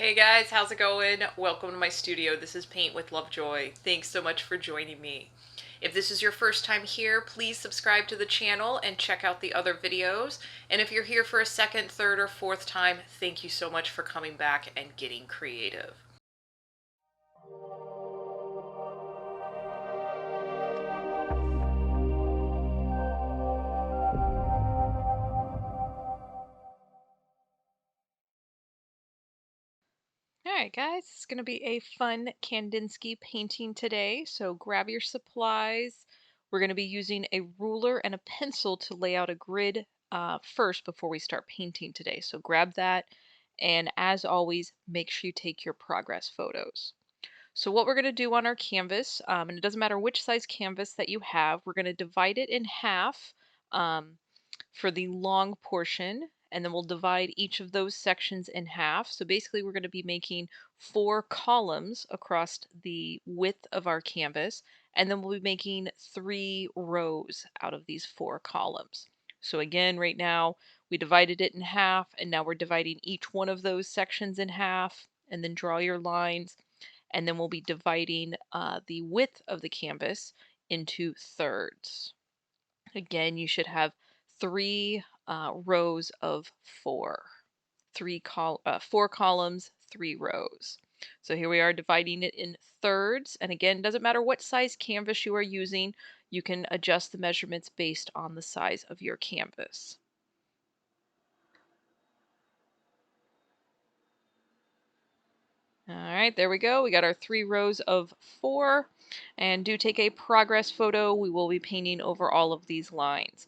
Hey guys, how's it going? Welcome to my studio. This is Paint with Lovejoy. Thanks so much for joining me. If this is your first time here, please subscribe to the channel and check out the other videos. And if you're here for a second, third, or fourth time, thank you so much for coming back and getting creative. Alright guys, it's going to be a fun Kandinsky painting today, so grab your supplies. We're going to be using a ruler and a pencil to lay out a grid first before we start painting today. So grab that, and as always, make sure you take your progress photos. So what we're going to do on our canvas, and it doesn't matter which size canvas that you have, we're going to divide it in half um, for the long portion, and then we'll divide each of those sections in half. So basically we're going to be making 4 columns across the width of our canvas, and then we'll be making 3 rows out of these 4 columns. So again, right now we divided it in half, and now we're dividing each one of those sections in half, and then draw your lines, and then we'll be dividing the width of the canvas into thirds. Again, you should have 3 rows of 4. 4 columns, 3 rows. So here we are dividing it in thirds. And again, doesn't matter what size canvas you are using, you can adjust the measurements based on the size of your canvas. All right, there we go. We got our 3 rows of 4. And do take a progress photo. We will be painting over all of these lines.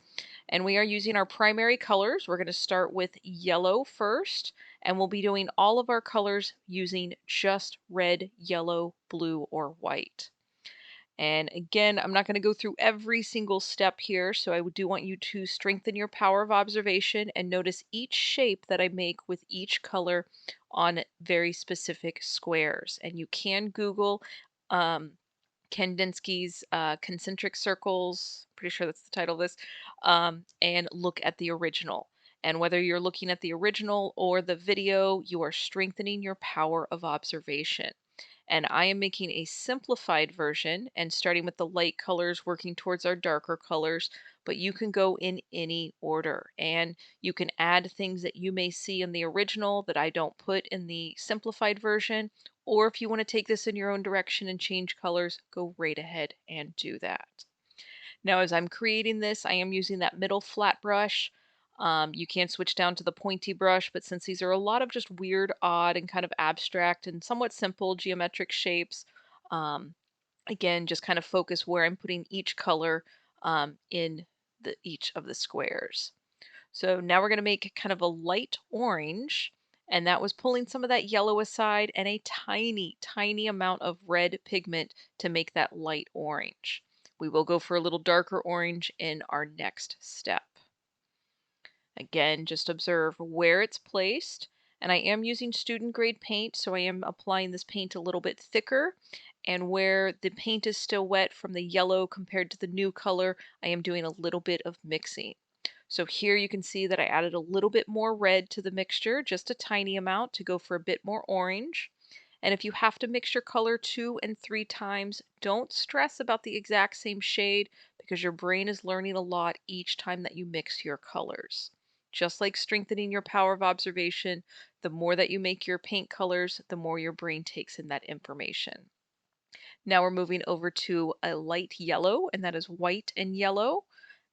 And we are using our primary colors. We're going to start with yellow first, and we'll be doing all of our colors using just red, yellow, blue, or white. And again, I'm not going to go through every single step here, so I do want you to strengthen your power of observation and notice each shape that I make with each color on very specific squares. And you can Google um, Kandinsky's concentric circles, pretty sure that's the title of this, and look at the original. And whether you're looking at the original or the video, you are strengthening your power of observation. And I am making a simplified version and starting with the light colors, working towards our darker colors, but you can go in any order and you can add things that you may see in the original that I don't put in the simplified version. Or if you want to take this in your own direction and change colors, go right ahead and do that. Now, as I'm creating this, I am using that middle flat brush. You can switch down to the pointy brush, but since these are a lot of just weird, odd, and kind of abstract and somewhat simple geometric shapes, um, again, just kind of focus where I'm putting each color in each of the squares. So now we're going to make kind of a light orange, and that was pulling some of that yellow aside and a tiny, tiny amount of red pigment to make that light orange. We will go for a little darker orange in our next step. Again, just observe where it's placed. And I am using student grade paint, so I am applying this paint a little bit thicker. And where the paint is still wet from the yellow compared to the new color, I am doing a little bit of mixing. So here you can see that I added a little bit more red to the mixture, just a tiny amount to go for a bit more orange. And if you have to mix your color 2 and 3 times, don't stress about the exact same shade because your brain is learning a lot each time that you mix your colors. Just like strengthening your power of observation, the more that you make your paint colors, the more your brain takes in that information. Now we're moving over to a light yellow, and that is white and yellow.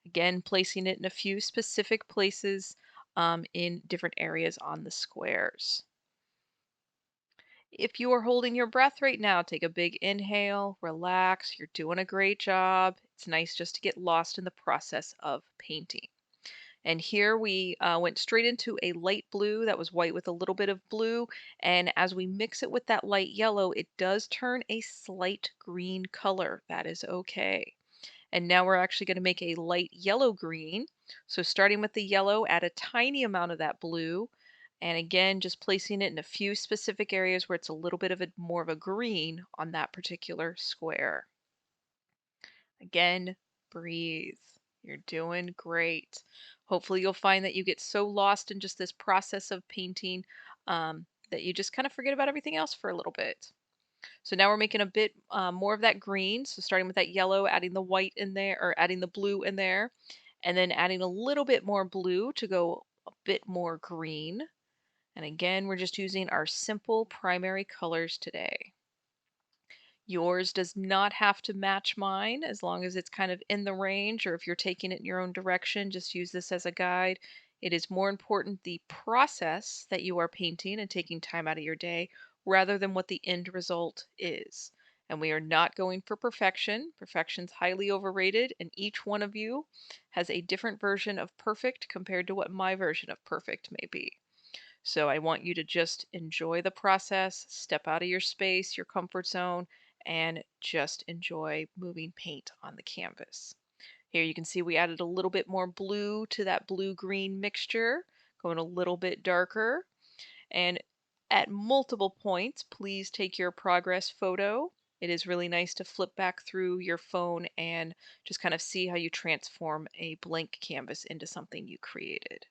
Again, placing it in a few specific places in different areas on the squares. If you are holding your breath right now, take a big inhale, relax. You're doing a great job. It's nice just to get lost in the process of painting. And here we went straight into a light blue that was white with a little bit of blue. And as we mix it with that light yellow, it does turn a slight green color. That is okay. And now we're actually going to make a light yellow green. So starting with the yellow, add a tiny amount of that blue. And again, just placing it in a few specific areas where it's a little bit of more of a green on that particular square. Again, breathe. You're doing great. Hopefully you'll find that you get so lost in just this process of painting that you just kind of forget about everything else for a little bit. So now we're making a bit more of that green. So starting with that yellow, adding the white in there, or adding the blue in there, and then adding a little bit more blue to go a bit more green. And again, we're just using our simple primary colors today. Yours does not have to match mine as long as it's kind of in the range, or if you're taking it in your own direction, just use this as a guide. It is more important the process that you are painting and taking time out of your day rather than what the end result is. And we are not going for perfection. Perfection's highly overrated, and each one of you has a different version of perfect compared to what my version of perfect may be. So I want you to just enjoy the process, step out of your space, your comfort zone, and just enjoy moving paint on the canvas. Here you can see we added a little bit more blue to that blue-green mixture, going a little bit darker. And at multiple points, please take your progress photo. It is really nice to flip back through your phone and just kind of see how you transform a blank canvas into something you created.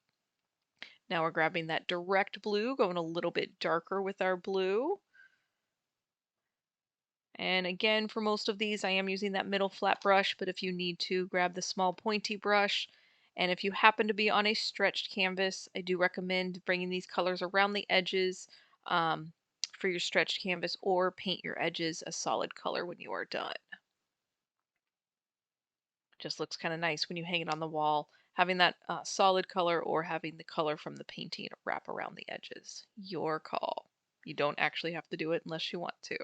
Now we're grabbing that direct blue, going a little bit darker with our blue. And again, for most of these, I am using that middle flat brush, but if you need to, grab the small pointy brush. And if you happen to be on a stretched canvas, I do recommend bringing these colors around the edges for your stretched canvas, or paint your edges a solid color when you are done. Just looks kind of nice when you hang it on the wall, having that solid color or having the color from the painting wrap around the edges. Your call. You don't actually have to do it unless you want to.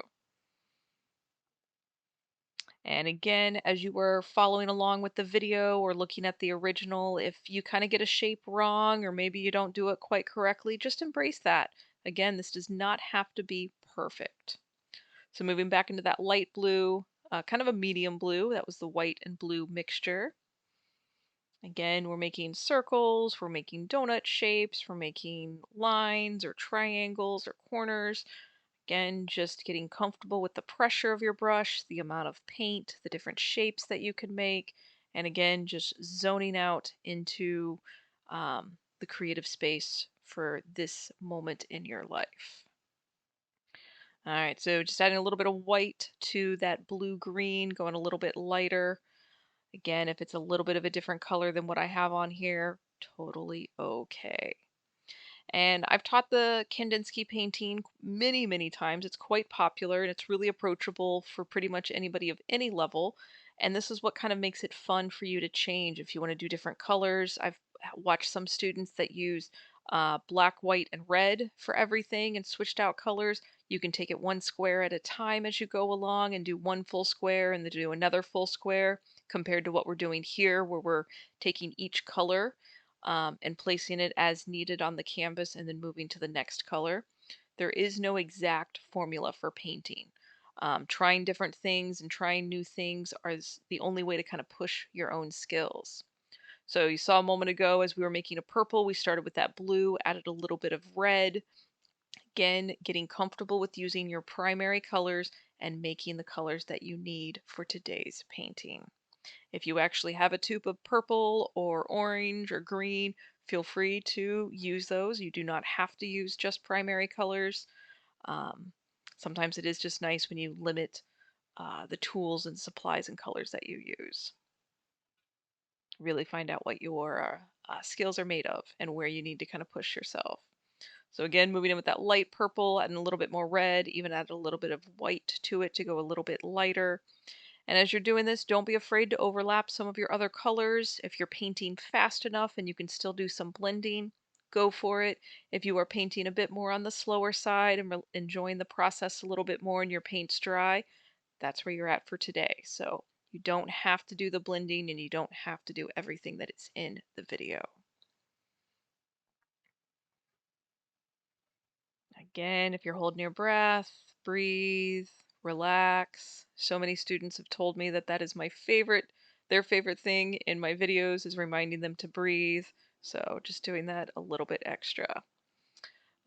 And again, as you were following along with the video or looking at the original, if you kind of get a shape wrong or maybe you don't do it quite correctly, just embrace that. Again, this does not have to be perfect. So moving back into that light blue, kind of a medium blue, that was the white and blue mixture. Again, we're making circles, we're making donut shapes, we're making lines or triangles or corners. Again, just getting comfortable with the pressure of your brush, the amount of paint, the different shapes that you can make, and again, just zoning out into the creative space for this moment in your life. All right, so just adding a little bit of white to that blue-green, going a little bit lighter. Again, if it's a little bit of a different color than what I have on here, totally okay. And I've taught the Kandinsky painting many, many times. It's quite popular and it's really approachable for pretty much anybody of any level. And this is what kind of makes it fun for you to change if you want to do different colors. I've watched some students that use black, white, and red for everything and switched out colors. You can take it one square at a time as you go along and do one full square and then do another full square, compared to what we're doing here where we're taking each color and placing it as needed on the canvas and then moving to the next color. There is no exact formula for painting. Trying different things and trying new things is the only way to kind of push your own skills. So you saw a moment ago as we were making a purple, we started with that blue, added a little bit of red. Again, getting comfortable with using your primary colors and making the colors that you need for today's painting. If you actually have a tube of purple or orange or green, feel free to use those. You do not have to use just primary colors. Um, Sometimes it is just nice when you limit the tools and supplies and colors that you use. Really find out what your skills are made of and where you need to kind of push yourself. So again, moving in with that light purple and a little bit more red, even add a little bit of white to it to go a little bit lighter. And as you're doing this, don't be afraid to overlap some of your other colors. If you're painting fast enough and you can still do some blending, go for it. If you are painting a bit more on the slower side and enjoying the process a little bit more and your paint's dry, that's where you're at for today. So you don't have to do the blending and you don't have to do everything that is in the video. Again, if you're holding your breath, breathe, relax. So many students have told me that that is their favorite thing in my videos is reminding them to breathe. So just doing that a little bit extra.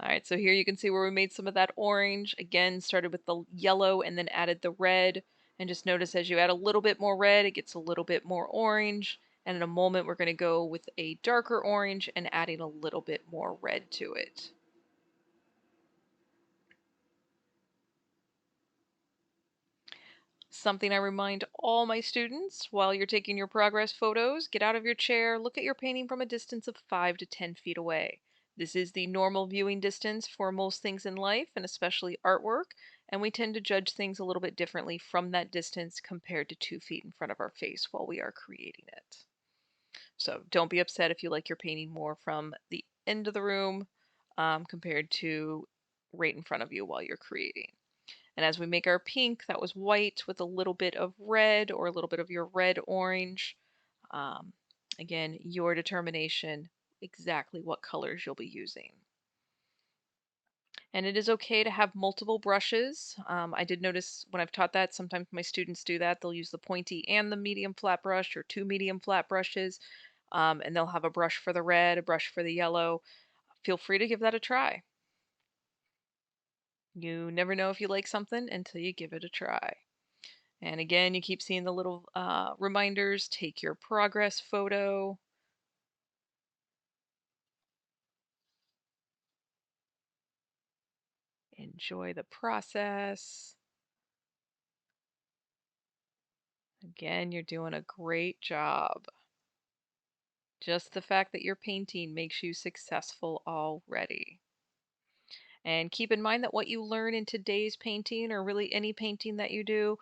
All right, so here you can see where we made some of that orange. Again, started with the yellow and then added the red. And just notice as you add a little bit more red, it gets a little bit more orange. And in a moment, we're going to go with a darker orange and adding a little bit more red to it. Something I remind all my students while you're taking your progress photos: get out of your chair, look at your painting from a distance of 5 to 10 feet away. This is the normal viewing distance for most things in life, and especially artwork, and we tend to judge things a little bit differently from that distance compared to 2 feet in front of our face while we are creating it. So don't be upset if you like your painting more from the end of the room compared to right in front of you while you're creating. And as we make our pink, that was white with a little bit of red or a little bit of your red orange. Um, Again, your determination exactly what colors you'll be using. And it is okay to have multiple brushes. I did notice when I've taught that, sometimes my students do that. They'll use the pointy and the medium flat brush, or 2 medium flat brushes, and they'll have a brush for the red, a brush for the yellow. Feel free to give that a try. You never know if you like something until you give it a try. And again, you keep seeing the little reminders. Take your progress photo. Enjoy the process. Again, you're doing a great job. Just the fact that you're painting makes you successful already. And keep in mind that what you learn in today's painting, or really any painting that you do,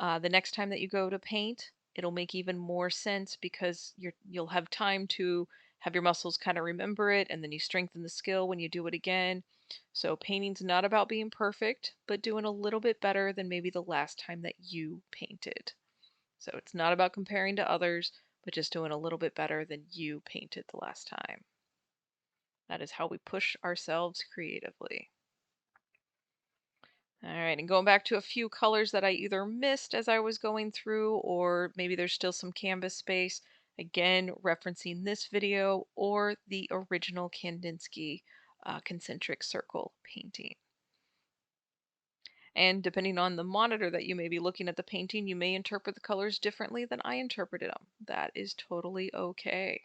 the next time that you go to paint, it'll make even more sense because you'll have time to have your muscles kind of remember it, and then you strengthen the skill when you do it again. So painting's not about being perfect, but doing a little bit better than maybe the last time that you painted. So it's not about comparing to others, but just doing a little bit better than you painted the last time. That is how we push ourselves creatively. All right, and going back to a few colors that I either missed as I was going through, or maybe there's still some canvas space. Again, referencing this video or the original Kandinsky concentric circle painting. And depending on the monitor that you may be looking at the painting, you may interpret the colors differently than I interpreted them. That is totally okay.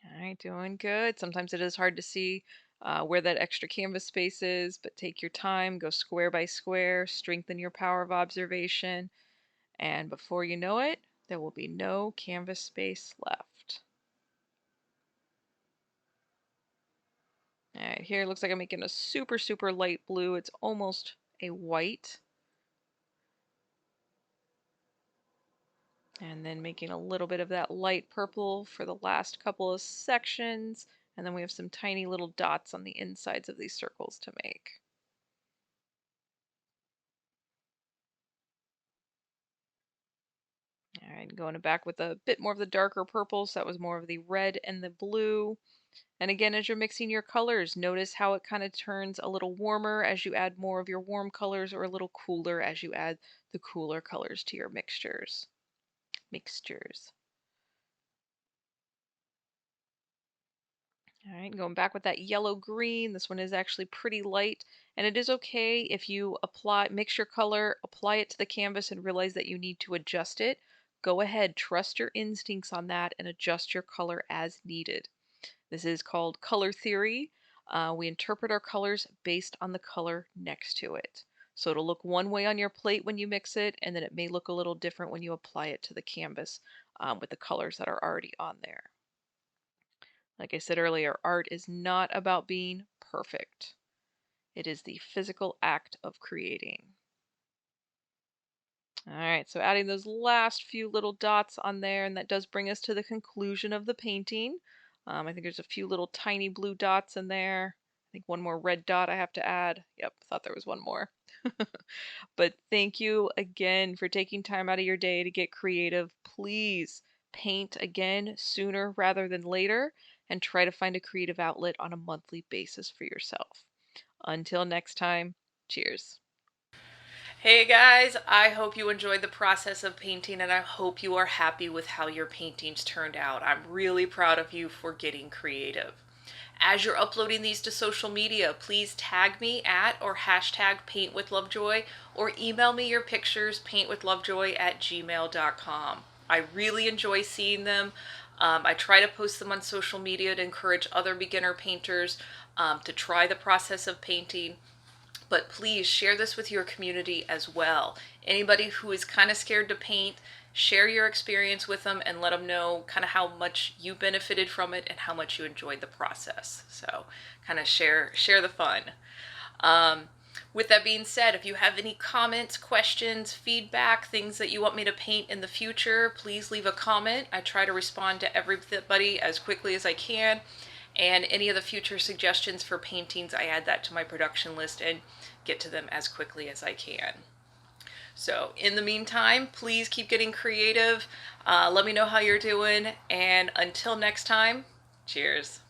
All right, doing good. Sometimes it is hard to see where that extra canvas space is, but take your time, go square by square, strengthen your power of observation, and before you know it, there will be no canvas space left. All right, here it looks like I'm making a super, super light blue. It's almost a white. And then making a little bit of that light purple for the last couple of sections. And then we have some tiny little dots on the insides of these circles to make. All right, going back with a bit more of the darker purple, so that was more of the red and the blue. And again, as you're mixing your colors, notice how it kind of turns a little warmer as you add more of your warm colors, or a little cooler as you add the cooler colors to your mixtures. All right, going back with that yellow green. This one is actually pretty light, and it is okay if you mix your color, apply it to the canvas, and realize that you need to adjust it. Go ahead, trust your instincts on that, and adjust your color as needed. This is called color theory. We interpret our colors based on the color next to it. So it'll look one way on your plate when you mix it, and then it may look a little different when you apply it to the canvas with the colors that are already on there. Like I said earlier, art is not about being perfect. It is the physical act of creating. All right, so adding those last few little dots on there, and that does bring us to the conclusion of the painting. I think there's a few little tiny blue dots in there. I think one more red dot I have to add. Yep, thought there was one more. But thank you again for taking time out of your day to get creative. Please paint again sooner rather than later, and try to find a creative outlet on a monthly basis for yourself. Until next time, cheers. Hey guys, I hope you enjoyed the process of painting, and I hope you are happy with how your paintings turned out. I'm really proud of you for getting creative. As you're uploading these to social media, please tag me at or hashtag paintwithlovejoy, or email me your pictures, paintwithlovejoy@gmail.com. I really enjoy seeing them. I try to post them on social media to encourage other beginner painters to try the process of painting. But please share this with your community as well. Anybody who is kind of scared to paint, share your experience with them and let them know kind of how much you benefited from it and how much you enjoyed the process. So kind of share the fun. With that being said, if you have any comments, questions, feedback, things that you want me to paint in the future, please leave a comment. I try to respond to everybody as quickly as I can. And any of the future suggestions for paintings, I add that to my production list and get to them as quickly as I can. So in the meantime, please keep getting creative. Let me know how you're doing. And until next time, cheers.